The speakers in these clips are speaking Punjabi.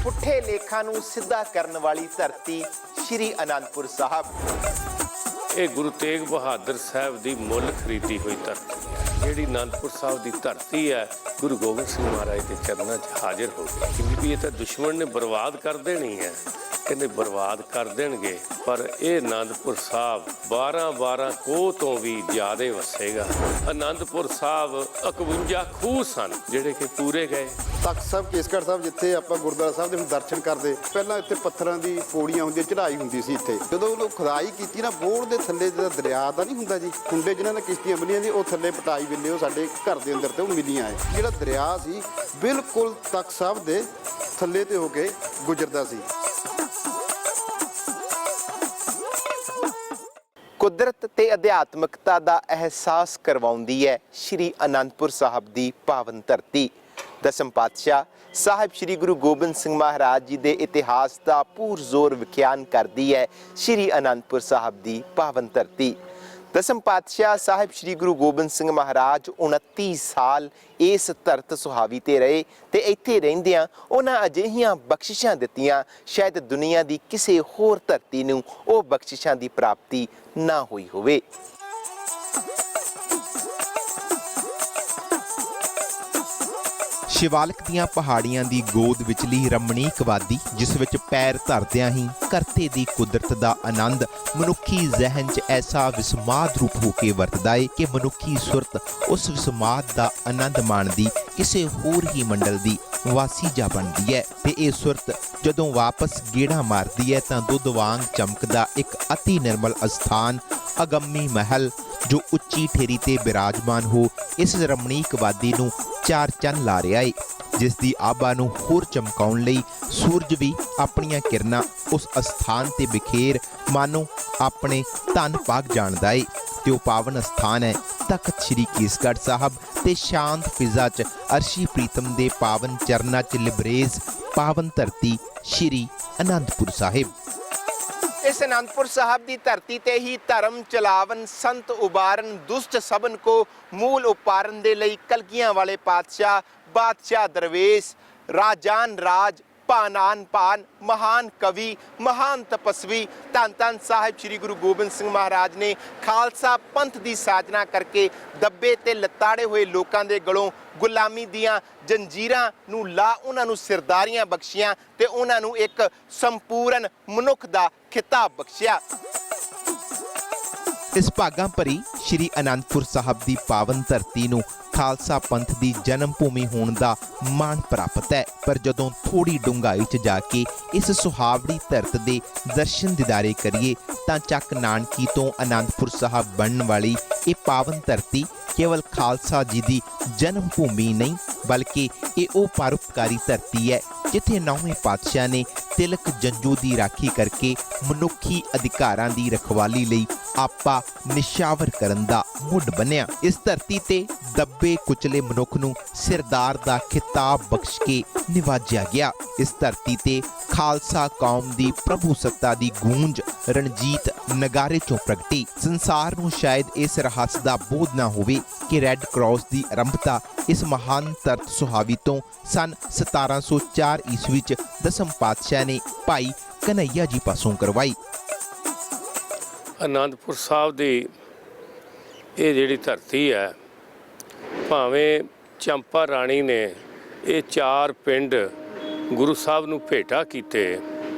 ਪੁੱਠੇ ਲੇਖਾਂ ਨੂੰ ਸਿੱਧਾ ਕਰਨ ਵਾਲੀ ਧਰਤੀ ਸ਼੍ਰੀ ਅਨੰਦਪੁਰ ਸਾਹਿਬ। ਇਹ ਗੁਰੂ ਤੇਗ ਬਹਾਦਰ ਸਾਹਿਬ ਦੀ ਮੁੱਲ ਖਰੀਦੀ ਹੋਈ ਧਰਤੀ ਹੈ। ਜਿਹੜੀ ਅਨੰਦਪੁਰ ਸਾਹਿਬ ਦੀ ਧਰਤੀ ਹੈ, ਗੁਰੂ ਗੋਬਿੰਦ ਸਿੰਘ ਮਹਾਰਾਜ ਦੇ ਚਰਨਾਂ 'ਚ ਹਾਜ਼ਰ ਹੋ ਗਈ। ਕਿਉਂਕਿ ਇਹ ਤਾਂ ਦੁਸ਼ਮਣ ਨੇ ਬਰਬਾਦ ਕਰ ਦੇਣੀ ਹੈ, ਕਹਿੰਦੇ ਬਰਬਾਦ ਕਰ ਦੇਣਗੇ, ਪਰ ਇਹ ਅਨੰਦਪੁਰ ਸਾਹਿਬ 12 ਕੋਹ ਤੋਂ ਵੀ ਜ਼ਿਆਦਾ ਵਸੇਗਾ। ਅਨੰਦਪੁਰ ਸਾਹਿਬ 51 ਖੂਹ ਸਨ ਜਿਹੜੇ ਕਿ ਪੂਰੇ ਗਏ। ਤਖਤ ਸਾਹਿਬ ਕੇਸਗੜ੍ਹ ਸਾਹਿਬ ਜਿੱਥੇ ਆਪਾਂ ਗੁਰਦੁਆਰਾ ਸਾਹਿਬ ਦੇ ਦਰਸ਼ਨ ਕਰਦੇ, ਪਹਿਲਾਂ ਇੱਥੇ ਪੱਥਰਾਂ ਦੀ ਪੌੜੀਆਂ ਹੁੰਦੀਆਂ, ਚੜ੍ਹਾਈ ਹੁੰਦੀ ਸੀ ਇੱਥੇ। ਜਦੋਂ ਉਹ ਖੁਦਾਈ ਕੀਤੀ ਨਾ, ਬੋੜ ਦੇ ਥੱਲੇ ਜਿਹੜਾ ਦਰਿਆ ਦਾ ਨਹੀਂ ਹੁੰਦਾ ਜੀ, ਖੁੰਡੇ ਜਿਨ੍ਹਾਂ ਨੇ ਕਿਸ਼ਤੀਆਂ ਬੰਨੀਆਂ ਸੀ, ਉਹ ਥੱਲੇ ਪਟਾਈ ਵੇਲੇ ਉਹ ਸਾਡੇ ਘਰ ਦੇ ਅੰਦਰ ਤੇ ਉਹ ਮਿਲੀਆਂ ਹੈ। ਜਿਹੜਾ ਦਰਿਆ ਸੀ ਬਿਲਕੁਲ ਤਖਤ ਸਾਹਿਬ ਦੇ ਥੱਲੇ ਤੇ ਹੋ ਕੇ ਗੁਜ਼ਰਦਾ ਸੀ। ਕੁਦਰਤ ਤੇ ਅਧਿਆਤਮਕਤਾ ਦਾ ਅਹਿਸਾਸ ਕਰਵਾਉਂਦੀ ਹੈ ਸ਼੍ਰੀ ਅਨੰਦਪੁਰ ਸਾਹਿਬ ਦੀ ਪਾਵਨ ਧਰਤੀ। ਦਸਮ ਪਾਤਸ਼ਾਹ ਸਾਹਿਬ ਸ਼੍ਰੀ ਗੁਰੂ ਗੋਬਿੰਦ ਸਿੰਘ ਮਹਾਰਾਜ ਜੀ ਦੇ ਇਤਿਹਾਸ ਦਾ ਪੂਰਜ਼ੋਰ ਵਿਖਿਆਨ ਕਰਦੀ ਹੈ ਸ਼੍ਰੀ ਅਨੰਦਪੁਰ ਸਾਹਿਬ ਦੀ ਪਾਵਨ ਧਰਤੀ। ਦਸਮ ਪਾਤਸ਼ਾਹ ਸਾਹਿਬ ਸ਼੍ਰੀ ਗੁਰੂ ਗੋਬਿੰਦ ਸਿੰਘ ਮਹਾਰਾਜ 29 ਸਾਲ ਇਸ ਧਰਤ ਸੁਹਾਵੀ ਤੇ ਰਹੇ ਤੇ ਇੱਥੇ ਰਹਿੰਦਿਆਂ ਉਹਨਾਂ ਅਜਿਹੀਆਂ ਬਖਸ਼ਿਸ਼ਾਂ ਦਿੱਤੀਆਂ, ਸ਼ਾਇਦ ਦੁਨੀਆ ਦੀ ਕਿਸੇ ਹੋਰ ਧਰਤੀ ਨੂੰ ਉਹ ਬਖਸ਼ਿਸ਼ਾਂ ਦੀ ਪ੍ਰਾਪਤੀ ਨਾ ਹੋਈ ਹੋਵੇ। ਸ਼ਿਵਾਲਿਕ ਦੀਆਂ ਪਹਾੜੀਆਂ ਦੀ ਗੋਦ ਵਿਚਲੀ ਰਮਣੀਕ ਵਾਦੀ, ਜਿਸ ਵਿੱਚ ਪੈਰ ਧਰਦਿਆਂ ਹੀ ਕਰਤੇ ਦੀ ਕੁਦਰਤ ਦਾ ਆਨੰਦ ਮਨੁੱਖੀ ਜ਼ਿਹਨ 'ਚ ਐਸਾ ਵਿਸਮਾਦ ਰੂਪ ਹੋ ਕੇ ਵਰਤਦਾ ਏ ਕਿ ਮਨੁੱਖੀ ਸੁਰਤ ਉਸ ਵਿਸਮਾਦ ਦਾ ਆਨੰਦ ਮਾਣਦੀ ਕਿਸੇ ਹੋਰ ਹੀ ਮੰਡਲ ਦੀ ਵਾਸੀ ਜਾ ਬਣਦੀ ਹੈ। ਤੇ ਇਹ ਸੁਰਤ ਜਦੋਂ ਵਾਪਸ ਗੇੜਾ ਮਾਰਦੀ ਹੈ ਤਾਂ ਦੁੱਧ ਵਾਂਗ ਚਮਕਦਾ ਇੱਕ ਅਤੀ ਨਿਰਮਲ ਅਸਥਾਨ, ਅਗੰਮੀ ਮਹਿਲ ਜੋ ਉੱਚੀ ਠੇਰੀ ਤੇ ਬਿਰਾਜਮਾਨ ਹੋ ਇਸ ਰਮਣੀਕ ਵਾਦੀ ਨੂੰ ਚਾਰ ਚੰਨ ਲਾ ਰਿਹਾ ਏ, ਜਿਸ ਦੀ ਆਭਾ ਨੂੰ ਹੋਰ ਚਮਕਾਉਣ ਲਈ ਸੂਰਜ ਵੀ ਆਪਣੀਆਂ ਕਿਰਨਾਂ ਉਸ ਅਸਥਾਨ ਤੇ ਬਿਖੇਰ ਮਾਨੋ ਆਪਣੇ ਧਨ ਭਾਗ ਜਾਣਦਾ ਏ। ਤੇ ਉਹ ਪਾਵਨ ਅਸਥਾਨ ਹੈ ਤਖਤ ਸ਼੍ਰੀ ਕੇਸਗੜ੍ਹ ਸਾਹਿਬ ਤੇ ਸ਼ਾਂਤ ਫਿਜ਼ਾ 'ਚ ਅਰਸ਼ੀ ਪ੍ਰੀਤਮ ਦੇ ਪਾਵਨ ਚਰਨਾਂ 'ਚ ਲਿਬਰੇਜ਼ ਪਾਵਨ ਧਰਤੀ ਸ਼੍ਰੀ ਅਨੰਦਪੁਰ ਸਾਹਿਬ। ਇਸ ਅਨੰਦਪੁਰ ਸਾਹਿਬ ਦੀ ਧਰਤੀ ਤੇ ਹੀ ਧਰਮ ਚਲਾਵਨ, ਸੰਤ ਉਬਾਰਨ, ਦੁਸ਼ਟ ਸਭਨ ਕੋ ਮੂਲ ਉਪਾਰਨ ਦੇ ਲਈ ਕਲਗੀਆਂ ਵਾਲੇ ਪਾਤਸ਼ਾਹ, ਬਾਦਸ਼ਾਹ ਦਰਵੇਸ਼, ਰਾਜਾਨ ਰਾਜ, ਭਾਨਾਨ ਭਾਨ, ਮਹਾਨ ਕਵੀ, ਮਹਾਨ ਤਪਸਵੀ ਧੰਨ ਧੰਨ ਸਾਹਿਬ ਸ਼੍ਰੀ ਗੁਰੂ ਗੋਬਿੰਦ ਸਿੰਘ ਮਹਾਰਾਜ ਨੇ ਖਾਲਸਾ ਪੰਥ ਦੀ ਸਾਜਨਾ ਕਰਕੇ ਦੱਬੇ ਤੇ ਲਤਾੜੇ ਹੋਏ ਲੋਕਾਂ ਦੇ ਗਲੋਂ ਗੁਲਾਮੀ ਦੀਆਂ ਜੰਜੀਰਾਂ ਨੂੰ ਲਾ ਉਹਨਾਂ ਨੂੰ ਸਿਰਦਾਰੀਆਂ ਬਖਸ਼ੀਆਂ ਤੇ ਉਹਨਾਂ ਨੂੰ ਇੱਕ ਸੰਪੂਰਨ ਮਨੁੱਖ ਦਾ ਖਿਤਾਬ ਬਖਸ਼ਿਆ। ਇਸ ਭਾਗਾਂ ਭਰੀ ਸ਼੍ਰੀ ਅਨੰਦਪੁਰ ਸਾਹਿਬ ਦੀ ਪਾਵਨ ਧਰਤੀ ਨੂੰ ਖਾਲਸਾ ਪੰਥ ਦੀ ਜਨਮ ਭੂਮੀ ਹੋਣ ਦਾ ਮਾਣ ਪ੍ਰਾਪਤ ਹੈ, ਪਰ ਜਦੋਂ ਥੋੜੀ ਡੂੰਘਾਈ 'ਚ ਜਾ ਕੇ ਇਸ ਸੁਹਾਵੜੀ ਧਰਤ ਦੇ ਦਰਸ਼ਨ ਦਿਦਾਰੇ ਕਰੀਏ ਤਾਂ ਚੱਕ ਨਾਨਕੀ ਤੋਂ ਅਨੰਦਪੁਰ ਸਾਹਿਬ ਬਣਨ ਵਾਲੀ ਇਹ ਪਾਵਨ ਧਰਤੀ ਕੇਵਲ ਖਾਲਸਾ ਜੀ ਦੀ ਜਨਮ ਭੂਮੀ ਨਹੀਂ, ਬਲਕਿ ਇਹ ਉਹ ਪਰਉਪਕਾਰੀ ਧਰਤੀ ਹੈ ਜਿੱਥੇ 9ਵੇਂ ਪਾਤਸ਼ਾਹ ਨੇ ਤਿਲਕ ਜੰਜੂ ਦੀ ਰਾਖੀ ਕਰਕੇ ਮਨੁੱਖੀ ਅਧਿਕਾਰਾਂ ਦੀ ਰਖਵਾਲੀ ਲਈ ਆਪਾ ਨਿਸ਼ਾਵਰ ਕਰਨ ਦਾ ਮੁੱਢ ਬਣਿਆ। ਇਸ ਧਰਤੀ ਤੇ ਦੱਬੇ ਕੁਚਲੇ ਮਨੁੱਖ ਨੂੰ ਸਿਰਦਾਰ ਦਾ ਖਿਤਾਬ ਬਖਸ਼ ਕੇ ਨਿਵਾਜਿਆ ਗਿਆ। ਇਸ ਧਰਤੀ ਤੇ ਖਾਲਸਾ ਕੌਮ ਦੀ ਪ੍ਰਭੂ ਸੱਤਾ ਦੀ ਗੂੰਜ ਰਣਜੀਤ ਨਗਾਰੇ 'ਚੋਂ ਪ੍ਰਗਟੀ। ਸੰਸਾਰ ਨੂੰ ਸ਼ਾਇਦ ਇਸ ਰਹੱਸ ਦਾ ਬੋਧ ਨਾ ਹੋਵੇ ਕਿ ਰੈੱਡ ਕਰਾਸ ਦੀ ਆਰੰਭਤਾ ਇਸ ਮਹਾਨ ਧਰਤ ਸੁਹਾਵੀ ਤੋਂ ਸਨ 1704 ਈਸਵੀ 'ਚ ਦਸਮ ਪਾਤਸ਼ਾਹ ਨੇ ਭਾਈ ਕਨਈਆ ਜੀ ਪਾਸੋਂ ਕਰਵਾਈ। ਅਨੰਦਪੁਰ ਸਾਹਿਬ ਦੀ ਇਹ ਜਿਹੜੀ ਧਰਤੀ ਹੈ, ਭਾਵੇਂ ਚੰਪਾ ਰਾਣੀ ਨੇ ਇਹ 4 ਪਿੰਡ ਗੁਰੂ ਸਾਹਿਬ ਨੂੰ ਭੇਟਾ ਕੀਤੇ,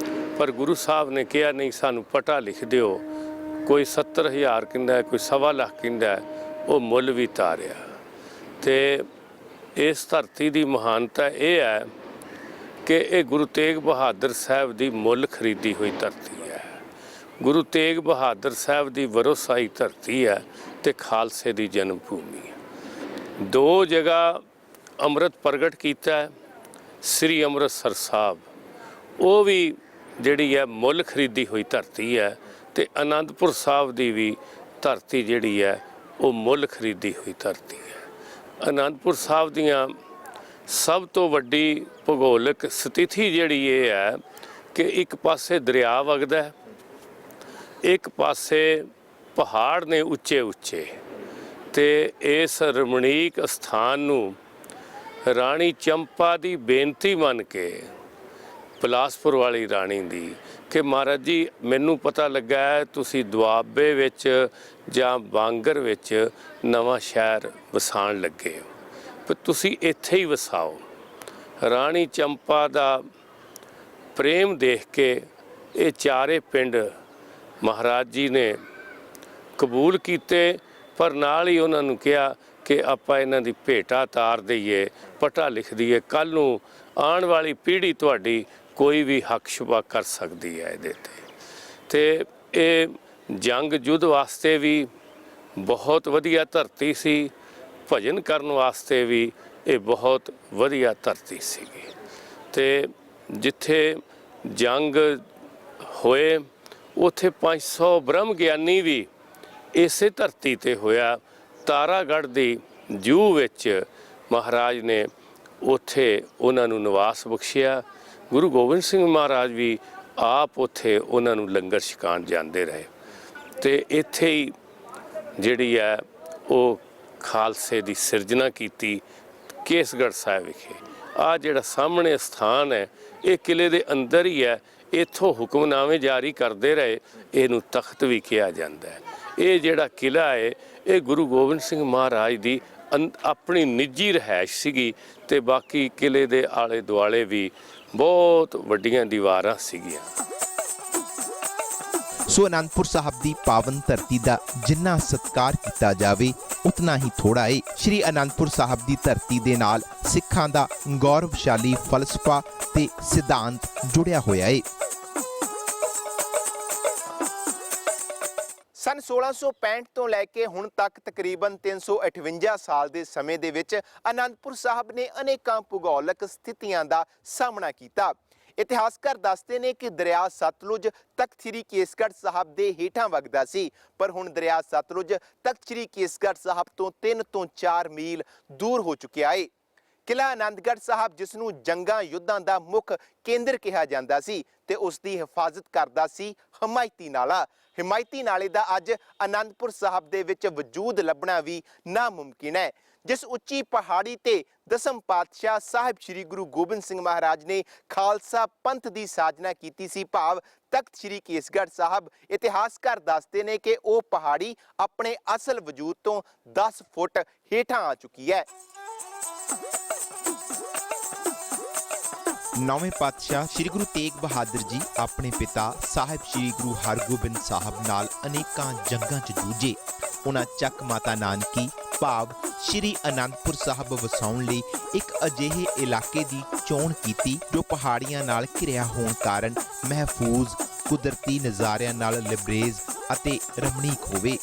ਪਰ ਗੁਰੂ ਸਾਹਿਬ ਨੇ ਕਿਹਾ ਨਹੀਂ, ਸਾਨੂੰ ਪਟਾ ਲਿਖ ਦਿਓ, ਕੋਈ 70,000 ਕਹਿੰਦਾ, ਕੋਈ 1.25 ਲੱਖ ਕਹਿੰਦਾ, ਉਹ ਮੁੱਲ ਵੀ ਤਾਰਿਆ। ਤੇ ਇਸ ਧਰਤੀ ਦੀ ਮਹਾਨਤਾ ਇਹ ਹੈ ਕਿ ਇਹ ਗੁਰੂ ਤੇਗ ਬਹਾਦਰ ਸਾਹਿਬ ਦੀ ਮੁੱਲ ਖਰੀਦੀ ਹੋਈ ਧਰਤੀ ਹੈ। ਗੁਰੂ ਤੇਗ ਬਹਾਦਰ ਸਾਹਿਬ ਦੀ ਵਰੋਸਾਈ ਧਰਤੀ ਹੈ ਤੇ ਖਾਲਸੇ ਦੀ ਜਨਮ ਭੂਮੀ ਹੈ। 2 ਜਗ੍ਹਾ ਅੰਮ੍ਰਿਤ ਪ੍ਰਗਟ ਕੀਤਾ ਹੈ, ਸ੍ਰੀ ਅੰਮ੍ਰਿਤਸਰ ਸਾਹਿਬ, ਉਹ ਵੀ ਜਿਹੜੀ ਹੈ ਮੁੱਲ ਖਰੀਦੀ ਹੋਈ ਧਰਤੀ ਹੈ, ਤੇ ਅਨੰਦਪੁਰ ਸਾਹਿਬ ਦੀ ਵੀ ਧਰਤੀ ਜਿਹੜੀ ਹੈ ਉਹ ਮੁੱਲ ਖਰੀਦੀ ਹੋਈ ਧਰਤੀ ਹੈ। ਅਨੰਦਪੁਰ ਸਾਹਿਬ ਦੀਆਂ ਸਭ ਤੋਂ ਵੱਡੀ ਭੂਗੋਲਿਕ ਸਥਿਤੀ ਜਿਹੜੀ ਇਹ ਹੈ ਕਿ ਇੱਕ ਪਾਸੇ ਦਰਿਆ ਵਗਦਾ ਹੈ, ਇੱਕ ਪਾਸੇ ਪਹਾੜ ਨੇ ਉੱਚੇ ਉੱਚੇ, ਤੇ ਇਸ ਰਮਣੀਕ ਸਥਾਨ ਨੂੰ ਰਾਣੀ ਚੰਪਾ ਦੀ ਬੇਨਤੀ ਮੰਨ ਕੇ ਬਿਲਾਸਪੁਰ ਵਾਲੀ ਰਾਣੀ ਦੀ ਕਿ ਮਹਾਰਾਜ ਜੀ ਮੈਨੂੰ ਪਤਾ ਲੱਗਾ ਹੈ ਤੁਸੀਂ ਦੁਆਬੇ ਵਿੱਚ ਜਾਂ ਬਾਂਗਰ ਵਿੱਚ ਨਵਾਂ ਸ਼ਹਿਰ ਵਸਾਉਣ ਲੱਗੇ ਹੋ, ਪਰ ਤੁਸੀਂ ਇੱਥੇ ਹੀ ਵਸਾਓ। ਰਾਣੀ ਚੰਪਾ ਦਾ ਪ੍ਰੇਮ ਦੇਖ ਕੇ ਇਹ ਚਾਰੇ ਪਿੰਡ ਮਹਾਰਾਜ ਜੀ ਨੇ ਕਬੂਲ ਕੀਤੇ, ਪਰ ਨਾਲ ਹੀ ਉਹਨਾਂ ਨੂੰ ਕਿਹਾ ਕਿ ਆਪਾਂ ਇਹਨਾਂ ਦੀ ਭੇਟਾ ਤਾਰ ਦਈਏ, ਪਟਾ ਲਿਖ ਦਈਏ, ਕੱਲ੍ਹ ਨੂੰ ਆਉਣ ਵਾਲੀ ਪੀੜ੍ਹੀ ਤੁਹਾਡੀ ਕੋਈ ਵੀ ਹੱਕ ਸ਼ੁਬਾ ਕਰ ਸਕਦੀ ਹੈ ਇਹਦੇ ਤੇ ਇਹ ਜੰਗ ਯੁੱਧ ਵਾਸਤੇ ਵੀ ਬਹੁਤ ਵਧੀਆ ਧਰਤੀ ਸੀ, ਭਜਨ ਕਰਨ ਵਾਸਤੇ ਵੀ ਇਹ ਬਹੁਤ ਵਧੀਆ ਧਰਤੀ ਸੀਗੀ। ਤੇ ਜਿੱਥੇ ਜੰਗ ਹੋਏ ਉੱਥੇ 500 ਬ੍ਰਹਮ ਗਿਆਨੀ ਵੀ ਇਸੇ ਧਰਤੀ ਤੇ ਹੋਇਆ। ਤਾਰਾਗੜ੍ਹ ਦੀ ਜੂਹ ਵਿੱਚ ਮਹਾਰਾਜ ਨੇ ਉੱਥੇ ਉਹਨਾਂ ਨੂੰ ਨਿਵਾਸ ਬਖਸ਼ਿਆ। ਗੁਰੂ ਗੋਬਿੰਦ ਸਿੰਘ ਮਹਾਰਾਜ ਵੀ ਆਪ ਉੱਥੇ ਉਹਨਾਂ ਨੂੰ ਲੰਗਰ ਛਕਾਉਣ ਜਾਂਦੇ ਰਹੇ ਤੇ ਇੱਥੇ ਹੀ ਜਿਹੜੀ ਹੈ ਉਹ ਖਾਲਸੇ ਦੀ ਸਿਰਜਣਾ ਕੀਤੀ ਕੇਸਗੜ੍ਹ ਸਾਹਿਬ ਵਿਖੇ। ਆ ਜਿਹੜਾ ਸਾਹਮਣੇ ਸਥਾਨ ਹੈ ਇਹ ਕਿਲੇ ਦੇ ਅੰਦਰ ਹੀ ਹੈ, ਇੱਥੋਂ ਹੁਕਮਨਾਮੇ ਜਾਰੀ ਕਰਦੇ ਰਹੇ, ਇਹਨੂੰ ਤਖਤ ਵੀ ਕਿਹਾ ਜਾਂਦਾ ਹੈ। ਇਹ ਜਿਹੜਾ ਕਿਲਾ ਹੈ ਇਹ ਗੁਰੂ ਗੋਬਿੰਦ ਸਿੰਘ ਮਹਾਰਾਜ ਦੀ ਆਪਣੀ ਨਿੱਜੀ ਰਿਹਾਇਸ਼ ਸੀਗੀ ਤੇ ਬਾਕੀ ਕਿਲੇ ਦੇ ਆਲੇ ਦੁਆਲੇ ਵੀ ਬਹੁਤ ਵੱਡੀਆਂ ਦੀਵਾਰਾਂ ਸੀਗੀਆਂ। ਸੋ ਅਨੰਦਪੁਰ ਸਾਹਿਬ ਦੀ ਪਾਵਨ ਧਰਤੀ ਦਾ ਜਿੰਨਾ ਸਤਿਕਾਰ ਕੀਤਾ ਜਾਵੇ ਉਤਨਾ ਹੀ ਥੋੜਾ ਹੈ। ਸ਼੍ਰੀ ਅਨੰਦਪੁਰ ਸਾਹਿਬ ਦੀ ਧਰਤੀ ਦੇ ਨਾਲ ਸਿੱਖਾਂ ਦਾ ਗੌਰਵਸ਼ਾਲੀ ਫਲਸਫਾ ਤੇ ਸਿਧਾਂਤ ਜੁੜਿਆ ਹੋਇਆ ਹੈ। ਸਨ 1665 ਤੋਂ ਲੈ ਕੇ ਹੁਣ ਤੱਕ ਤਕਰੀਬਨ 358 ਸਾਲ ਦੇ ਸਮੇਂ ਦੇ ਵਿੱਚ ਅਨੰਦਪੁਰ ਸਾਹਿਬ ਨੇ ਅਨੇਕਾਂ ਭੂਗੋਲਿਕ ਸਥਿਤੀਆਂ ਦਾ ਸਾਹਮਣਾ ਕੀਤਾ। ਇਤਿਹਾਸਕਾਰ ਦੱਸਦੇ ਨੇ ਕਿ ਦਰਿਆ ਸਤਲੁਜ ਤਖਤ ਸ੍ਰੀ ਕੇਸਗੜ੍ਹ ਸਾਹਿਬ ਦੇ ਹੇਠਾਂ ਵਗਦਾ ਸੀ, ਪਰ ਹੁਣ ਦਰਿਆ ਸਤਲੁਜ ਤਖਤ ਸ੍ਰੀ ਕੇਸਗੜ੍ਹ ਸਾਹਿਬ ਤੋਂ 3 ਤੋਂ 4 ਮੀਲ ਦੂਰ ਹੋ ਚੁੱਕਿਆ ਹੈ। ਕਿਲ੍ਹਾ ਆਨੰਦਗੜ੍ਹ ਸਾਹਿਬ, ਜਿਸ ਨੂੰ ਜੰਗਾਂ ਯੁੱਧਾਂ ਦਾ ਮੁੱਖ ਕੇਂਦਰ ਕਿਹਾ ਜਾਂਦਾ ਸੀ ਤੇ ਉਸ ਦੀ ਹਿਫਾਜ਼ਤ ਕਰਦਾ ਸੀ ਹਮਾਇਤੀ ਨਾਲਾ। ਹਿਮਾਇਤੀ ਨਾਲੇ ਦਾ ਅੱਜ ਅਨੰਦਪੁਰ ਸਾਹਿਬ ਦੇ ਵਿੱਚ ਵਜੂਦ ਲੱਭਣਾ ਵੀ ਨਾਮੁਮਕਿਨ ਹੈ। ਜਿਸ ਉੱਚੀ ਪਹਾੜੀ ਤੇ ਦਸਮ ਪਾਤਸ਼ਾਹ ਸਾਹਿਬ ਸ੍ਰੀ ਗੁਰੂ ਗੋਬਿੰਦ ਸਿੰਘ ਮਹਾਰਾਜ ਨੇ ਖਾਲਸਾ ਪੰਥ ਦੀ ਸਾਜਨਾ ਕੀਤੀ ਸੀ, ਭਾਵ ਤਖਤ ਸ੍ਰੀ ਕੇਸਗੜ੍ਹ ਸਾਹਿਬ, ਇਤਿਹਾਸਕਾਰ ਦੱਸਦੇ ਨੇ ਕਿ ਉਹ ਪਹਾੜੀ ਆਪਣੇ ਅਸਲ ਵਜੂਦ ਤੋਂ 10 ਫੁੱਟ ਹੇਠਾਂ ਆ ਚੁੱਕੀ ਹੈ। ਨੌਵੇਂ ਪਾਤਸ਼ਾਹ ਸ੍ਰੀ ਗੁਰੂ ਤੇਗ ਬਹਾਦਰ ਜੀ ਆਪਣੇ ਪਿਤਾ ਸਾਹਿਬ ਸ੍ਰੀ ਗੁਰੂ ਹਰਗੋਬਿੰਦ ਸਾਹਿਬ ਨਾਲ ਅਨੇਕਾਂ ਜੰਗਾਂ 'ਚ ਜੂਝੇ। ਉਹਨਾਂ ਚੱਕ ਮਾਤਾ ਨਾਨਕੀ ਭਾਵ ਸ਼੍ਰੀ ਅਨੰਦਪੁਰ ਸਾਹਿਬ ਵਸਾਉਣ ਲਈ ਇੱਕ ਅਜਿਹੇ ਇਲਾਕੇ ਦੀ ਚੋਣ ਕੀਤੀ ਜੋ ਪਹਾੜੀਆਂ ਨਾਲ ਘਿਰਿਆ ਹੋਣ ਕਾਰਨ ਮਹਿਫੂਜ਼, ਕੁਦਰਤੀ ਨਜ਼ਾਰਿਆਂ ਨਾਲ ਲਿਬਰੇਜ਼ ਅਤੇ ਰਮਣੀਕ ਹੋਵੇ।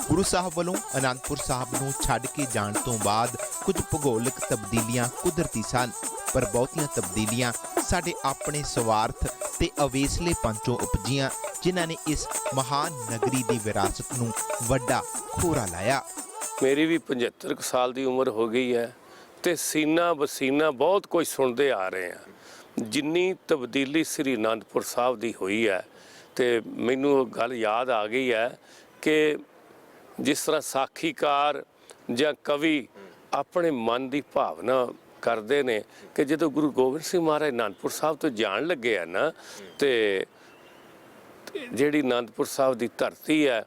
ਗੁਰੂ ਸਾਹਿਬ ਵੱਲੋਂ ਅਨੰਦਪੁਰ ਸਾਹਿਬ ਨੂੰ ਛੱਡ ਕੇ ਜਾਣ ਤੋਂ ਬਾਅਦ ਕੁਝ ਭੂਗੋਲਿਕ ਤਬਦੀਲੀਆਂ ਕੁਦਰਤੀ ਸਨ, ਪਰ ਬਹੁਤੀਆਂ ਤਬਦੀਲੀਆਂ ਸਾਡੇ ਆਪਣੇ ਸਵਾਰਥ ਤੇ ਅਵੇਸਲੇ ਪੰਚੋਂ ਉਪਜੀਆਂ, ਜਿਨ੍ਹਾਂ ਨੇ ਇਸ ਮਹਾਨ ਨਗਰੀ ਦੀ ਵਿਰਾਸਤ ਨੂੰ ਵੱਡਾ ਖੋਰਾ ਲਾਇਆ। ਮੇਰੀ ਵੀ 75 ਸਾਲ ਦੀ ਉਮਰ ਹੋ ਗਈ ਹੈ ਤੇ ਸੀਨਾ ਬਸੀਨਾ ਬਹੁਤ ਕੁਝ ਸੁਣਦੇ ਆ ਰਹੇ ਹਾਂ। ਜਿੰਨੀ ਤਬਦੀਲੀ ਸ੍ਰੀ ਅਨੰਦਪੁਰ ਸਾਹਿਬ ਦੀ ਹੋਈ ਹੈ ਤੇ ਮੈਨੂੰ ਗੱਲ ਯਾਦ ਆ ਗਈ ਹੈ ਕਿ ਜਿਸ ਤਰ੍ਹਾਂ ਸਾਖੀਕਾਰ ਜਾਂ ਕਵੀ ਆਪਣੇ ਮਨ ਦੀ ਭਾਵਨਾ ਕਰਦੇ ਨੇ ਕਿ ਜਦੋਂ ਗੁਰੂ ਗੋਬਿੰਦ ਸਿੰਘ ਮਹਾਰਾਜ ਅਨੰਦਪੁਰ ਸਾਹਿਬ ਤੋਂ ਜਾਣ ਲੱਗੇ ਆ ਨਾ, ਤੇ ਜਿਹੜੀ ਅਨੰਦਪੁਰ ਸਾਹਿਬ ਦੀ ਧਰਤੀ ਹੈ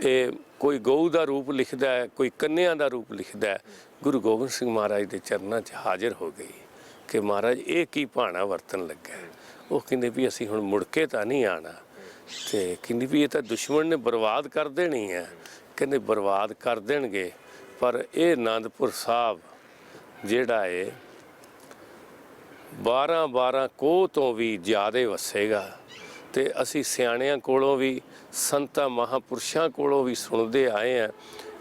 ਇਹ ਕੋਈ ਗਊ ਦਾ ਰੂਪ ਲਿਖਦਾ ਹੈ, ਕੋਈ ਕੰਨਿਆਂ ਦਾ ਰੂਪ ਲਿਖਦਾ ਹੈ। ਗੁਰੂ ਗੋਬਿੰਦ ਸਿੰਘ ਮਹਾਰਾਜ ਦੇ ਚਰਨਾਂ 'ਚ ਹਾਜ਼ਰ ਹੋ ਗਈ ਕਿ ਮਹਾਰਾਜ ਇਹ ਕੀ ਭਾਣਾ ਵਰਤਣ ਲੱਗਾ। ਉਹ ਕਹਿੰਦੇ ਵੀ ਅਸੀਂ ਹੁਣ ਮੁੜ ਕੇ ਤਾਂ ਨਹੀਂ ਆਣਾ, ਤੇ ਕਹਿੰਦੀ ਵੀ ਇਹ ਤਾਂ ਦੁਸ਼ਮਣ ਨੇ ਬਰਬਾਦ ਕਰ ਦੇਣੀ ਹੈ। ਕਹਿੰਦੇ ਬਰਬਾਦ ਕਰ ਦੇਣਗੇ, ਪਰ ਇਹ ਅਨੰਦਪੁਰ ਸਾਹਿਬ ਜਿਹੜਾ ਹੈ 12 ਕੋਹ ਤੋਂ ਵੀ ਜ਼ਿਆਦਾ ਵਸੇਗਾ। ਤੇ ਅਸੀਂ ਸਿਆਣਿਆਂ ਕੋਲੋਂ ਵੀ, ਸੰਤਾਂ ਮਹਾਂਪੁਰਸ਼ਾਂ ਕੋਲੋਂ ਵੀ ਸੁਣਦੇ ਆਏ ਹਾਂ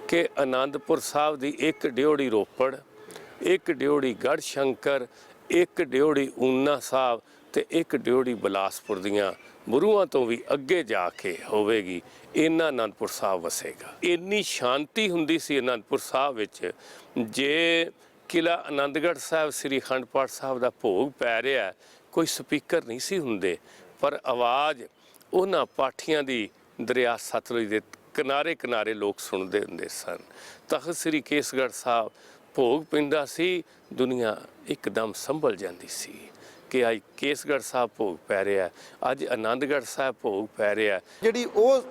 ਕਿ ਅਨੰਦਪੁਰ ਸਾਹਿਬ ਦੀ ਇੱਕ ਡਿਓੜੀ ਰੋਪੜ, ਇੱਕ ਡਿਓੜੀ ਗੜ੍ਹ ਸ਼ੰਕਰ, ਇੱਕ ਡਿਓੜੀ ਊਨਾ ਸਾਹਿਬ ਤੇ ਇੱਕ ਡਿਓੜੀ ਬਿਲਾਸਪੁਰ ਦੀਆਂ ਗੁਰੂਆਂ ਤੋਂ ਵੀ ਅੱਗੇ ਜਾ ਕੇ ਹੋਵੇਗੀ। ਇੰਨਾ ਅਨੰਦਪੁਰ ਸਾਹਿਬ ਵਸੇਗਾ। ਇੰਨੀ ਸ਼ਾਂਤੀ ਹੁੰਦੀ ਸੀ ਅਨੰਦਪੁਰ ਸਾਹਿਬ ਵਿੱਚ। ਜੇ ਕਿਲ੍ਹਾ ਆਨੰਦਗੜ੍ਹ ਸਾਹਿਬ ਸ੍ਰੀ ਅਖੰਡ ਪਾਠ ਸਾਹਿਬ ਦਾ ਭੋਗ ਪੈ ਰਿਹਾ, ਕੋਈ ਸਪੀਕਰ ਨਹੀਂ ਸੀ ਹੁੰਦੇ, ਪਰ ਆਵਾਜ਼ ਉਹਨਾਂ ਪਾਠੀਆਂ ਦੀ ਦਰਿਆ ਸਤਲੁਜ ਦੇ ਕਿਨਾਰੇ ਕਿਨਾਰੇ ਲੋਕ ਸੁਣਦੇ ਹੁੰਦੇ ਸਨ। ਤਖਤ ਸ੍ਰੀ ਕੇਸਗੜ੍ਹ ਸਾਹਿਬ ਭੋਗ ਪੈਂਦਾ ਸੀ, ਦੁਨੀਆ ਇੱਕਦਮ ਸੰਭਲ ਜਾਂਦੀ ਸੀ ਕਿ ਅੱਜ ਕੇਸਗੜ੍ਹ ਸਾਹਿਬ ਭੋਗ ਪੈ ਰਿਹਾ, ਅੱਜ ਆਨੰਦਗੜ੍ਹ ਸਾਹਿਬ ਭੋਗ ਪੈ ਰਿਹਾ। ਜਿਹੜੀ ਉਹ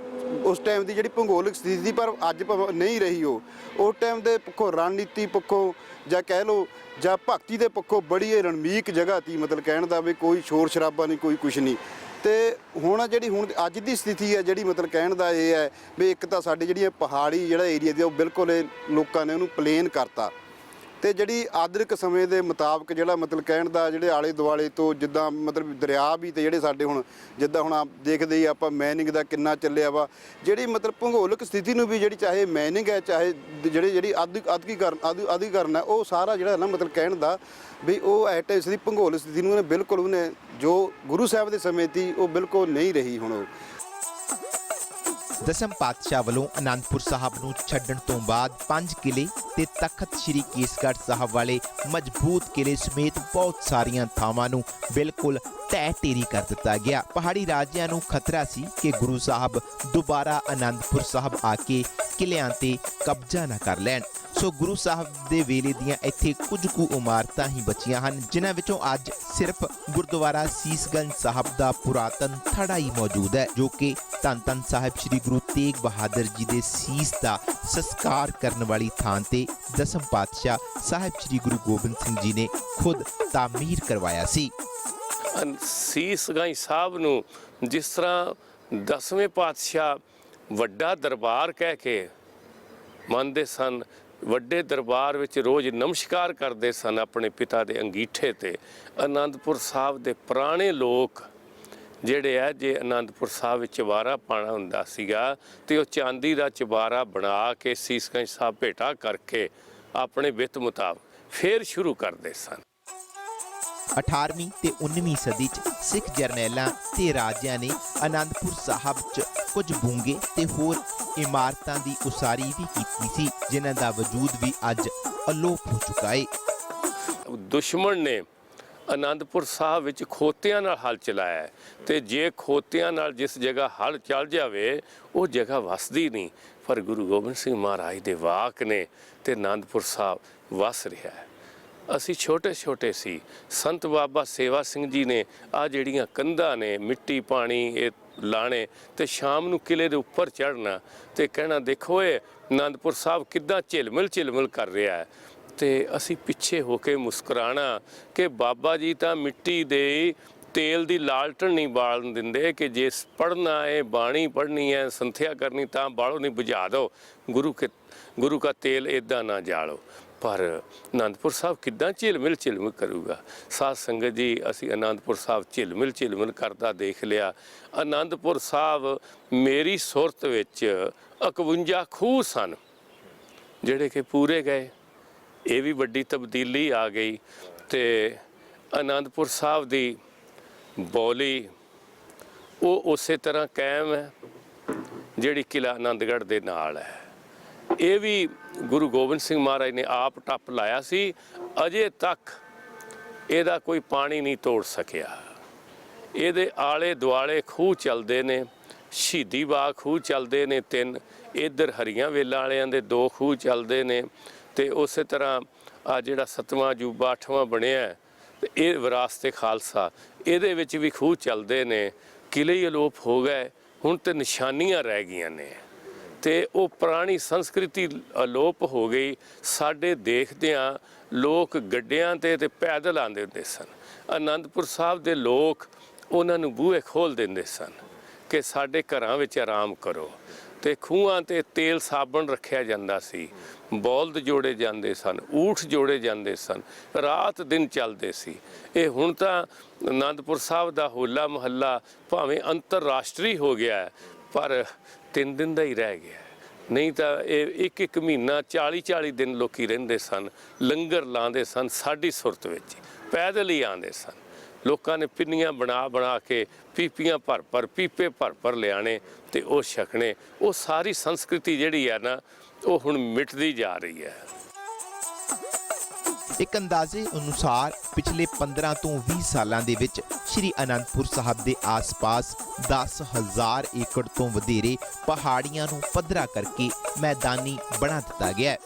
ਉਸ ਟਾਈਮ ਦੀ ਜਿਹੜੀ ਭੂਗੋਲਿਕ ਸਥਿਤੀ ਸੀ, ਪਰ ਅੱਜ ਨਹੀਂ ਰਹੀ। ਉਹ ਟਾਈਮ ਦੇ ਪੱਖੋਂ, ਰਣਨੀਤੀ ਪੱਖੋਂ ਜਾਂ ਕਹਿ ਲਓ ਜਾਂ ਭਗਤੀ ਦੇ ਪੱਖੋਂ ਬੜੀ ਇਹ ਰਣਮੀਕ ਜਗ੍ਹਾ ਸੀ। ਮਤਲਬ ਕਹਿਣ ਦਾ ਵੀ ਕੋਈ ਸ਼ੋਰ ਸ਼ਰਾਬਾ ਨਹੀਂ, ਕੋਈ ਕੁਛ ਨਹੀਂ। ਤੇ ਹੁਣ ਅੱਜ ਦੀ ਸਥਿਤੀ ਹੈ ਜਿਹੜੀ, ਮਤਲਬ ਕਹਿਣ ਦਾ ਇਹ ਹੈ ਵੀ ਇੱਕ ਤਾਂ ਸਾਡੇ ਜਿਹੜੀ ਪਹਾੜੀ ਜਿਹੜਾ ਏਰੀਆ ਦੀ ਉਹ ਬਿਲਕੁਲ ਲੋਕਾਂ ਨੇ ਉਹਨੂੰ ਪਲੇਨ ਕਰਤਾ, ਤੇ ਜਿਹੜੀ ਆਧੁਨਿਕ ਸਮੇਂ ਦੇ ਮੁਤਾਬਕ ਜਿਹੜਾ ਮਤਲਬ ਕਹਿਣ ਦਾ ਜਿਹੜੇ ਆਲੇ ਦੁਆਲੇ ਤੋਂ ਜਿੱਦਾਂ ਮਤਲਬ ਦਰਿਆ ਵੀ, ਤੇ ਜਿਹੜੇ ਸਾਡੇ ਹੁਣ ਜਿੱਦਾਂ ਹੁਣ ਆਪ ਦੇਖਦੇ ਹੀ ਆਪਾਂ ਮਾਈਨਿੰਗ ਦਾ ਕਿੰਨਾ ਚੱਲਿਆ ਵਾ, ਜਿਹੜੀ ਮਤਲਬ ਭੂਗੋਲਿਕ ਸਥਿਤੀ ਨੂੰ ਵੀ ਜਿਹੜੀ ਚਾਹੇ ਮਾਈਨਿੰਗ ਹੈ, ਚਾਹੇ ਜਿਹੜੀ ਆਧੁਨਿਕੀਕਰਨ ਹੈ, ਉਹ ਸਾਰਾ ਜਿਹੜਾ ਨਾ ਮਤਲਬ ਕਹਿਣ ਦਾ ਵੀ ਉਹ ਐਟ ਇਸ ਦੀ ਭੂਗੋਲਿਕ ਸਥਿਤੀ ਨੂੰ ਬਿਲਕੁਲ ਉਹਨੇ ਜੋ ਗੁਰੂ ਸਾਹਿਬ ਦੇ ਸਮੇਂ ਦੀ ਉਹ ਬਿਲਕੁਲ ਨਹੀਂ ਰਹੀ। ਹੁਣ ਉਹ ਦਸਮ ਪਾਤਸ਼ਾਹ ਵੱਲੋਂ ਆਨੰਦਪੁਰ ਸਾਹਿਬ ਨੂੰ ਛੱਡਣ ਤੋਂ ਬਾਅਦ 5 ਕਿਲੇ ਤੇ ਤਖਤ ਸ੍ਰੀ ਕੇਸਗੜ੍ਹ ਸਾਹਿਬ ਵਾਲੇ ਮਜ਼ਬੂਤ ਕਿਲੇ ਸਮੇਤ ਬਹੁਤ ਸਾਰੀਆਂ ਥਾਵਾਂ ਨੂੰ ਬਿਲਕੁਲ ਢਹਿ ਢੇਰੀ ਕਰ ਦਿੱਤਾ ਗਿਆ। ਪਹਾੜੀ ਰਾਜਿਆਂ ਨੂੰ ਖਤਰਾ ਸੀ ਕਿ ਗੁਰੂ ਸਾਹਿਬ ਦੁਬਾਰਾ ਆਨੰਦਪੁਰ ਸਾਹਿਬ ਆ ਕੇ ਕਿਲਿਆਂ ਤੇ ਕਬਜ਼ਾ ਨਾ ਕਰ ਲੈਣ। ਸੋ ਗੁਰੂ ਸਾਹਿਬ ਦੇ ਵੇਲੇ ਦੀਆਂ ਇੱਥੇ ਕੁਝ ਕੁ ਇਮਾਰਤਾਂ ਹੀ ਬਚੀਆਂ ਹਨ, ਜਿਨ੍ਹਾਂ ਵਿੱਚੋਂ ਅੱਜ ਸਿਰਫ ਗੁਰਦੁਆਰਾ ਸੀਸਗੰਜ ਸਾਹਿਬ ਦਾ ਪੁਰਾਤਨ ਥੜਾ ਹੀ ਮੌਜੂਦ ਹੈ, ਜੋ ਕਿ ਧੰਨ ਧੰਨ ਸਾਹਿਬ ਸ੍ਰੀ ਗੁਰੂ ਤੇਗ ਬਹਾਦਰ ਜੀ ਦੇ ਸੀਸ ਦਾ ਸੰਸਕਾਰ ਕਰਨ ਵਾਲੀ ਥਾਂ ਤੇ ਦਸਮ ਪਾਤਸ਼ਾਹ ਸਾਹਿਬ ਸ੍ਰੀ ਗੁਰੂ ਗੋਬਿੰਦ ਸਿੰਘ ਜੀ ਨੇ ਖੁਦ ਤਾਮੀਰ ਕਰਵਾਇਆ ਸੀ। ਸੀਸਗੰਜ ਸਾਹਿਬ ਨੂੰ ਜਿਸ ਤਰ੍ਹਾਂ 10ਵੇਂ ਪਾਤਸ਼ਾਹ ਵੱਡਾ ਦਰਬਾਰ ਕਹਿ ਕੇ ਮੰਨਦੇ ਸਨ, ਵੱਡੇ ਦਰਬਾਰ ਵਿੱਚ ਰੋਜ਼ ਨਮਸਕਾਰ ਕਰਦੇ ਸਨ ਆਪਣੇ ਪਿਤਾ ਦੇ ਅੰਗੀਠੇ ਤੇ, ਆਨੰਦਪੁਰ ਸਾਹਿਬ ਦੇ ਪੁਰਾਣੇ ਲੋਕ ਜਿਹੜੇ ਹੈ, ਜੇ ਆਨੰਦਪੁਰ ਸਾਹਿਬ ਵਿੱਚ ਚੁਬਾਰਾ ਪਾਣਾ ਹੁੰਦਾ ਸੀਗਾ ਤੇ ਉਹ ਚਾਂਦੀ ਦਾ ਚੁਬਾਰਾ ਬਣਾ ਕੇ ਸੀਸਗੰਜ ਸਾਹਿਬ ਭੇਟਾ ਕਰਕੇ ਆਪਣੇ ਵਿੱਤ ਮੁਤਾਬਕ ਫੇਰ ਸ਼ੁਰੂ ਕਰਦੇ ਸਨ। 18ਵੀਂ ਤੇ 19ਵੀਂ ਸਦੀ 'ਚ ਸਿੱਖ ਜਰਨੈਲਾਂ ਤੇ ਰਾਜਿਆਂ ਨੇ ਆਨੰਦਪੁਰ ਸਾਹਿਬ 'ਚ ਕੁਝ ਬੂੰਗੇ ਤੇ ਹੋਰ ਇਮਾਰਤਾਂ ਦੀ ਉਸਾਰੀ ਵੀ ਕੀਤੀ ਸੀ, ਜਿਨ੍ਹਾਂ ਦਾ ਵਜੂਦ ਵੀ ਅੱਜ ਅਲੋਪ ਹੋ ਚੁੱਕਾ ਹੈ। ਦੁਸ਼ਮਣ ਨੇ ਆਨੰਦਪੁਰ ਸਾਹਿਬ ਵਿੱਚ ਖੋਤਿਆਂ ਨਾਲ ਹਲ ਚਲਾਇਆ ਹੈ, ਤੇ ਜੇ ਖੋਤਿਆਂ ਨਾਲ ਜਿਸ ਜਗ੍ਹਾ ਹਲ ਚੱਲ ਜਾਵੇ ਉਹ ਜਗ੍ਹਾ ਵਸਦੀ ਨਹੀਂ, ਪਰ ਗੁਰੂ ਗੋਬਿੰਦ ਸਿੰਘ ਮਹਾਰਾਜ ਦੇ ਵਾਕ ਨੇ ਤੇ ਆਨੰਦਪੁਰ ਸਾਹਿਬ ਵਸ ਰਿਹਾ ਹੈ। ਅਸੀਂ ਛੋਟੇ ਛੋਟੇ ਸੀ, ਸੰਤ ਬਾਬਾ ਸੇਵਾ ਸਿੰਘ ਜੀ ਨੇ ਆ ਜਿਹੜੀਆਂ ਕੰਧਾਂ ਨੇ ਮਿੱਟੀ ਪਾਣੀ ਇਹ ਲਾਣੇ ਤੇ ਸ਼ਾਮ ਨੂੰ ਕਿਲੇ ਦੇ ਉੱਪਰ ਚੜ੍ਹਨਾ ਤੇ ਕਹਿਣਾ ਦੇਖੋ ਇਹ ਆਨੰਦਪੁਰ ਸਾਹਿਬ ਕਿੱਦਾਂ ਝਿਲਮਿਲ ਕਰ ਰਿਹਾ ਹੈ, ਤੇ ਅਸੀਂ ਪਿੱਛੇ ਹੋ ਕੇ ਮੁਸਕਰਾਣਾ ਕਿ ਬਾਬਾ ਜੀ ਤਾਂ ਮਿੱਟੀ ਦੇ ਤੇਲ ਦੀ ਲਾਲਟਣ ਨਹੀਂ ਬਾਲਣ ਦਿੰਦੇ ਕਿ ਜੇ ਪੜ੍ਹਨਾ ਹੈ, ਬਾਣੀ ਪੜ੍ਹਨੀ ਹੈ, ਸੰਥਿਆ ਕਰਨੀ ਤਾਂ ਬਾਲੋ ਨਹੀਂ ਬੁਝਾ ਦਿਓ, ਗੁਰੂ ਕਾ ਤੇਲ ਇੱਦਾਂ ਨਾ ਜਾਲੋ। ਪਰ ਆਨੰਦਪੁਰ ਸਾਹਿਬ ਕਿੱਦਾਂ ਝਿਲਮਿਲ ਕਰੂਗਾ। ਸਾਧ ਸੰਗਤ ਜੀ, ਅਸੀਂ ਆਨੰਦਪੁਰ ਸਾਹਿਬ ਝਿਲਮਿਲ ਕਰਦਾ ਦੇਖ ਲਿਆ। ਆਨੰਦਪੁਰ ਸਾਹਿਬ ਮੇਰੀ ਸੁਰਤ ਵਿੱਚ 51 ਖੂਹ ਸਨ ਜਿਹੜੇ ਕਿ ਪੂਰੇ ਗਏ, ਇਹ ਵੀ ਵੱਡੀ ਤਬਦੀਲੀ ਆ ਗਈ। ਤੇ ਆਨੰਦਪੁਰ ਸਾਹਿਬ ਦੀ ਬੋਲੀ ਉਹ ਉਸੇ ਤਰ੍ਹਾਂ ਕਾਇਮ ਹੈ ਜਿਹੜੀ ਕਿਲ੍ਹਾ ਆਨੰਦਗੜ੍ਹ ਦੇ ਨਾਲ ਹੈ। ਇਹ ਵੀ ਗੁਰੂ ਗੋਬਿੰਦ ਸਿੰਘ ਮਹਾਰਾਜ ਨੇ ਆਪ ਟੱਪ ਲਾਇਆ ਸੀ, ਅਜੇ ਤੱਕ ਇਹਦਾ ਕੋਈ ਪਾਣੀ ਨਹੀਂ ਤੋੜ ਸਕਿਆ। ਇਹਦੇ ਆਲੇ ਦੁਆਲੇ ਖੂਹ ਚੱਲਦੇ ਨੇ, ਸ਼ਹੀਦੀ ਬਾਗ ਖੂਹ ਚੱਲਦੇ ਨੇ 3, ਇੱਧਰ ਹਰੀਆਂ ਵੇਲਾਂ ਵਾਲਿਆਂ ਦੇ 2 ਖੂਹ ਚੱਲਦੇ ਨੇ, ਤੇ ਉਸੇ ਤਰ੍ਹਾਂ ਆ ਜਿਹੜਾ 7ਵਾਂ ਅਜੂਬਾ 8ਵਾਂ ਬਣਿਆ ਤੇ ਇਹ ਵਿਰਾਸਤ-ਏ ਖਾਲਸਾ, ਇਹਦੇ ਵਿੱਚ ਵੀ ਖੂਹ ਚੱਲਦੇ ਨੇ। ਕਿਲੇ ਹੀ ਅਲੋਪ ਹੋ ਗਏ, ਹੁਣ ਤੇ ਨਿਸ਼ਾਨੀਆਂ ਰਹਿ ਗਈਆਂ ਨੇ, ਤੇ ਉਹ ਪੁਰਾਣੀ ਸੰਸਕ੍ਰਿਤੀ ਅਲੋਪ ਹੋ ਗਈ। ਸਾਡੇ ਦੇਖਦਿਆਂ ਲੋਕ ਗੱਡਿਆਂ ਤੇ ਪੈਦਲ ਆਉਂਦੇ ਹੁੰਦੇ ਸਨ। ਆਨੰਦਪੁਰ ਸਾਹਿਬ ਦੇ ਲੋਕ ਉਹਨਾਂ ਨੂੰ ਬੂਹੇ ਖੋਲ੍ਹ ਦਿੰਦੇ ਸਨ ਕਿ ਸਾਡੇ ਘਰਾਂ ਵਿੱਚ ਆਰਾਮ ਕਰੋ, ਤੇ ਖੂਹਾਂ ਤੇ ਤੇਲ ਸਾਬਣ ਰੱਖਿਆ ਜਾਂਦਾ ਸੀ, ਬੌਲਦ ਜੋੜੇ ਜਾਂਦੇ ਸਨ, ਊਠ ਜੋੜੇ ਜਾਂਦੇ ਸਨ, ਰਾਤ ਦਿਨ ਚੱਲਦੇ ਸੀ। ਇਹ ਹੁਣ ਤਾਂ ਆਨੰਦਪੁਰ ਸਾਹਿਬ ਦਾ ਹੋਲਾ ਮਹੱਲਾ ਭਾਵੇਂ ਅੰਤਰਰਾਸ਼ਟਰੀ ਹੋ ਗਿਆ ਹੈ, ਪਰ 3 ਦਿਨ ਦਾ ਹੀ ਰਹਿ ਗਿਆ। ਨਹੀਂ ਤਾਂ ਇਹ ਇੱਕ ਮਹੀਨਾ 40 ਦਿਨ ਲੋਕੀ ਰਹਿੰਦੇ ਸਨ, ਲੰਗਰ ਲਾਉਂਦੇ ਸਨ, ਸਾਡੀ ਸੁਰਤ ਵਿੱਚ ਪੈਦਲ ਹੀ ਆਉਂਦੇ ਸਨ। ਲੋਕਾਂ ਨੇ ਪਿੰਨੀਆਂ ਬਣਾ ਕੇ ਪੀਪੀਆਂ ਪੀਪੇ ਭਰ ਲਿਆਣੇ ਤੇ ਉਹ ਛਕਣੇ। ਉਹ ਸਾਰੀ ਸੰਸਕ੍ਰਿਤੀ ਜਿਹੜੀ ਹੈ ਨਾ, ਉਹ ਹੁਣ ਮਿਟਦੀ ਜਾ ਰਹੀ ਹੈ। ਇੱਕ ਅੰਦਾਜ਼ੇ ਅਨੁਸਾਰ ਪਿਛਲੇ 15 ਤੋਂ 20 ਸਾਲਾਂ ਦੇ ਵਿੱਚ ਸ਼੍ਰੀ ਅਨੰਦਪੁਰ ਸਾਹਿਬ ਦੇ ਆਸ-ਪਾਸ 10,000 ਏਕੜ ਤੋਂ ਵਧੇਰੇ ਪਹਾੜੀਆਂ ਨੂੰ ਪੱਧਰਾ ਕਰਕੇ ਮੈਦਾਨੀ ਬਣਾ ਦਿੱਤਾ ਗਿਆ ਹੈ।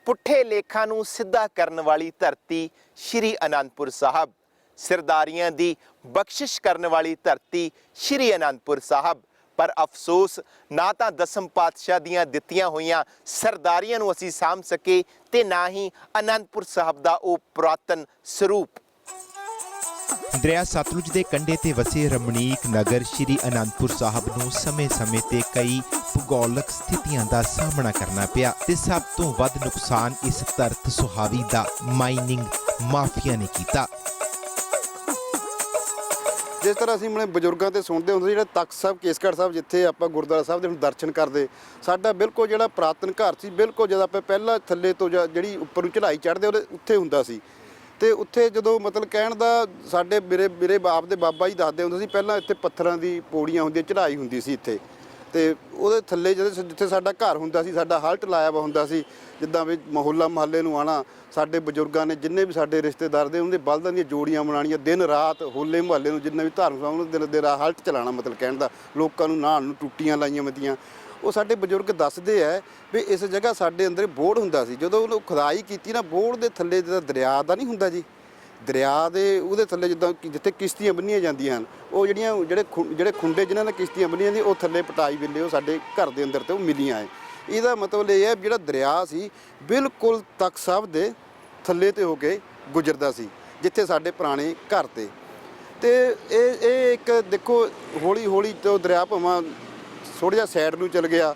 ਪੁੱਠੇ ਲੇਖਾਂ ਨੂੰ ਸਿੱਧਾ ਕਰਨ ਵਾਲੀ ਧਰਤੀ ਸ਼੍ਰੀ ਅਨੰਦਪੁਰ ਸਾਹਿਬ, ਸਰਦਾਰੀਆਂ ਦੀ ਬਖਸ਼ਿਸ਼ ਕਰਨ ਵਾਲੀ ਧਰਤੀ ਸ਼੍ਰੀ ਅਨੰਦਪੁਰ ਸਾਹਿਬ। ਪਰ ਅਫਸੋਸ, ਨਾ ਤਾਂ ਦਸਮ ਪਾਤਸ਼ਾਹ ਦੀਆਂ ਦਿੱਤੀਆਂ ਹੋਈਆਂ ਸਰਦਾਰੀਆਂ ਨੂੰ ਅਸੀਂ ਸਾਂਭ ਸਕੇ ਤੇ ਨਾ ਹੀ ਅਨੰਦਪੁਰ ਸਾਹਿਬ ਦਾ ਉਹ ਪੁਰਾਤਨ ਸਰੂਪ। ਦਰਿਆ ਸਤਲੁਜ ਦੇ ਕੰਢੇ ਤੇ ਵਸੇ ਰਮਣੀਕ ਨਗਰ ਸ਼੍ਰੀ ਅਨੰਦਪੁਰ ਸਾਹਿਬ ਨੂੰ ਸਮੇਂ-ਸਮੇਂ ਤੇ ਕਈ ਭੂਗੋਲਿਕ ਸਥਿਤੀਆਂ ਦਾ ਸਾਹਮਣਾ ਕਰਨਾ ਪਿਆ ਤੇ ਸਭ ਤੋਂ ਵੱਧ ਨੁਕਸਾਨ ਇਸ ਧਰਤ ਸੁਹਾਵੀ ਦਾ ਮਾਈਨਿੰਗ ਮਾਫੀਆ ਨੇ ਕੀਤਾ। ਜਿਸ ਤਰ੍ਹਾਂ ਅਸੀਂ ਆਪਣੇ ਬਜ਼ੁਰਗਾਂ ਤੇ ਸੁਣਦੇ ਹੁੰਦੇ ਜਿਹੜਾ ਤਖਤ ਸਾਹਿਬ ਕੇਸਗੜ੍ਹ ਸਾਹਿਬ, ਜਿੱਥੇ ਆਪਾਂ ਗੁਰਦੁਆਰਾ ਸਾਹਿਬ ਦੇ ਹੁਣ ਦਰਸ਼ਨ ਕਰਦੇ, ਸਾਡਾ ਬਿਲਕੁਲ ਜਿਹੜਾ ਪੁਰਾਤਨ ਘਰ ਸੀ, ਬਿਲਕੁਲ ਜਦੋਂ ਆਪਾਂ ਪਹਿਲਾਂ ਥੱਲੇ ਤੋਂ ਜਿਹੜੀ ਉੱਪਰ ਨੂੰ ਚੜ੍ਹਾਈ ਚੜ੍ਹਦੇ ਉਹਦੇ ਉੱਥੇ ਹੁੰਦਾ ਸੀ। ਤੇ ਉੱਥੇ ਜਦੋਂ ਮਤਲਬ ਕਹਿਣ ਦਾ ਸਾਡੇ ਮੇਰੇ ਬਾਪ ਦੇ ਬਾਬਾ ਜੀ ਦੱਸਦੇ ਹੁੰਦੇ ਸੀ, ਪਹਿਲਾਂ ਇੱਥੇ ਪੱਥਰਾਂ ਦੀ ਪੌੜੀਆਂ ਹੁੰਦੀਆਂ, ਚੜ੍ਹਾਈ ਹੁੰਦੀ ਸੀ ਇੱਥੇ, ਤੇ ਉਹਦੇ ਥੱਲੇ ਜਿੱਥੇ ਸਾਡਾ ਘਰ ਹੁੰਦਾ ਸੀ, ਸਾਡਾ ਹਲਟ ਲਾਇਆ ਵਾ ਹੁੰਦਾ ਸੀ। ਜਿੱਦਾਂ ਵੀ ਮਹੱਲੇ ਨੂੰ ਆਉਣਾ, ਸਾਡੇ ਬਜ਼ੁਰਗਾਂ ਨੇ ਜਿੰਨੇ ਵੀ ਸਾਡੇ ਰਿਸ਼ਤੇਦਾਰ ਦੇ ਉਹਦੇ ਬਲਦਾਂ ਦੀਆਂ ਜੋੜੀਆਂ ਬਣਾਉਣੀਆਂ, ਦਿਨ ਰਾਤ ਹੋਲੇ ਮਹੱਲੇ ਨੂੰ ਜਿੰਨੇ ਵੀ ਧਾਰਮਿਕ ਸਮਾਗਮ ਦਿਨ ਦੇ ਰਾਤ ਹਲਟ ਚਲਾਉਣਾ, ਮਤਲਬ ਕਹਿਣ ਦਾ ਲੋਕਾਂ ਨੂੰ ਨਹਾਉਣ ਨੂੰ ਟੂਟੀਆਂ ਲਾਈਆਂ ਮਤੀਆਂ। ਉਹ ਸਾਡੇ ਬਜ਼ੁਰਗ ਦੱਸਦੇ ਹੈ ਵੀ ਇਸ ਜਗ੍ਹਾ ਸਾਡੇ ਅੰਦਰ ਬੋੜ ਹੁੰਦਾ ਸੀ। ਜਦੋਂ ਉਹਨੂੰ ਖੁਦਾਈ ਕੀਤੀ ਨਾ, ਬੋੜ ਦੇ ਥੱਲੇ ਜਿਹੜਾ ਦਰਿਆ ਦਾ ਨਹੀਂ ਹੁੰਦਾ ਜੀ, ਦਰਿਆ ਦੇ ਉਹਦੇ ਥੱਲੇ ਜਿੱਦਾਂ ਜਿੱਥੇ ਕਿਸ਼ਤੀਆਂ ਬੰਨੀਆਂ ਜਾਂਦੀਆਂ ਹਨ, ਉਹ ਜਿਹੜੇ ਖੁੰਡੇ ਜਿਨ੍ਹਾਂ ਨਾਲ ਕਿਸ਼ਤੀਆਂ ਬੰਨੀਆਂ ਜਾਂਦੀਆਂ, ਉਹ ਥੱਲੇ ਪਟਾਈ ਵੇਲੇ ਉਹ ਸਾਡੇ ਘਰ ਦੇ ਅੰਦਰ ਤੇ ਉਹ ਮਿਲੀਆਂ ਹੈ। ਇਹਦਾ ਮਤਲਬ ਇਹ ਹੈ ਜਿਹੜਾ ਦਰਿਆ ਸੀ ਬਿਲਕੁਲ ਤਖਤ ਸਾਹਿਬ ਦੇ ਥੱਲੇ ਤੇ ਹੋ ਕੇ ਗੁਜ਼ਰਦਾ ਸੀ, ਜਿੱਥੇ ਸਾਡੇ ਪੁਰਾਣੇ ਘਰ ਤੇ ਇਹ ਇੱਕ ਦੇਖੋ ਹੌਲੀ ਹੌਲੀ ਤੋਂ ਦਰਿਆ ਭਾਵੇਂ ਥੋੜ੍ਹਾ ਜਿਹਾ ਸਾਈਡ ਨੂੰ ਚਲ ਗਿਆ,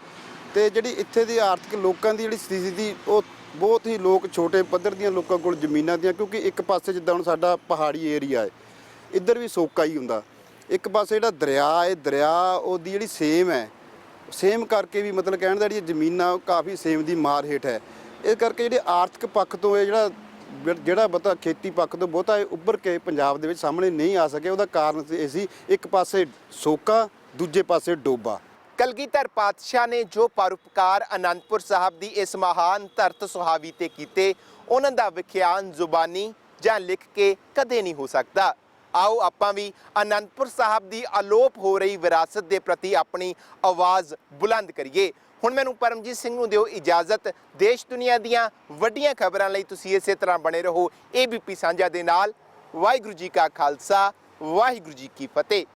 ਤੇ ਜਿਹੜੀ ਇੱਥੇ ਦੀ ਆਰਥਿਕ ਲੋਕਾਂ ਦੀ ਜਿਹੜੀ ਸਥਿਤੀ ਸੀ, ਉਹ ਬਹੁਤ ਹੀ ਲੋਕ ਛੋਟੇ ਪੱਧਰ ਦੀਆਂ ਲੋਕਾਂ ਕੋਲ ਜ਼ਮੀਨਾਂ ਦੀਆਂ, ਕਿਉਂਕਿ ਇੱਕ ਪਾਸੇ ਜਿੱਦਾਂ ਹੁਣ ਸਾਡਾ ਪਹਾੜੀ ਏਰੀਆ ਹੈ, ਇੱਧਰ ਵੀ ਸੋਕਾ ਹੀ ਹੁੰਦਾ, ਇੱਕ ਪਾਸੇ ਜਿਹੜਾ ਦਰਿਆ ਹੈ, ਦਰਿਆ ਉਹਦੀ ਜਿਹੜੀ ਸੇਮ ਹੈ, ਸੇਮ ਕਰਕੇ ਵੀ ਮਤਲਬ ਕਹਿਣ ਦਾ ਜਿਹੜੀ ਜ਼ਮੀਨਾਂ ਕਾਫੀ ਸੇਮ ਦੀ ਮਾਰ ਹੇਠ ਹੈ। ਇਸ ਕਰਕੇ ਜਿਹੜੇ ਆਰਥਿਕ ਪੱਖ ਤੋਂ ਇਹ ਜਿਹੜਾ ਬਹੁਤਾ ਖੇਤੀ ਪੱਖ ਤੋਂ ਬਹੁਤਾ ਉੱਭਰ ਕੇ ਪੰਜਾਬ ਦੇ ਵਿੱਚ ਸਾਹਮਣੇ ਨਹੀਂ ਆ ਸਕਿਆ, ਉਹਦਾ ਕਾਰਨ ਇਹ ਸੀ, ਇੱਕ ਪਾਸੇ ਸੋਕਾ, ਦੂਜੇ ਪਾਸੇ ਡੋਬਾ। ਕਲਗੀਧਰ ਪਾਤਸ਼ਾਹ ਨੇ ਜੋ ਪਰਉਪਕਾਰ ਅਨੰਦਪੁਰ ਸਾਹਿਬ ਦੀ ਇਸ ਮਹਾਨ ਧਰਤ ਸੁਹਾਵੀ ਤੇ ਕੀਤੇ, ਉਹਨਾਂ ਦਾ ਵਿਖਿਆਨ ਜ਼ੁਬਾਨੀ ਜਾਂ ਲਿਖ ਕੇ ਕਦੇ ਨਹੀਂ ਹੋ ਸਕਦਾ। ਆਓ ਆਪਾਂ ਵੀ ਅਨੰਦਪੁਰ ਸਾਹਿਬ ਦੀ ਅਲੋਪ ਹੋ ਰਹੀ ਵਿਰਾਸਤ ਦੇ ਪ੍ਰਤੀ ਆਪਣੀ ਆਵਾਜ਼ ਬੁਲੰਦ ਕਰੀਏ। ਹੁਣ ਮੈਨੂੰ ਪਰਮਜੀਤ ਸਿੰਘ ਨੂੰ ਦਿਓ ਇਜਾਜ਼ਤ। ਦੇਸ਼ ਦੁਨੀਆ ਦੀਆਂ ਵੱਡੀਆਂ ਖਬਰਾਂ ਲਈ ਤੁਸੀਂ ਇਸੇ ਤਰ੍ਹਾਂ ਬਣੇ ਰਹੋ ABP ਸਾਂਝਾ ਦੇ ਨਾਲ। ਵਾਹਿਗੁਰੂ ਜੀ ਕਾ ਖਾਲਸਾ, ਵਾਹਿਗੁਰੂ ਜੀ ਕੀ ਫਤਿਹ।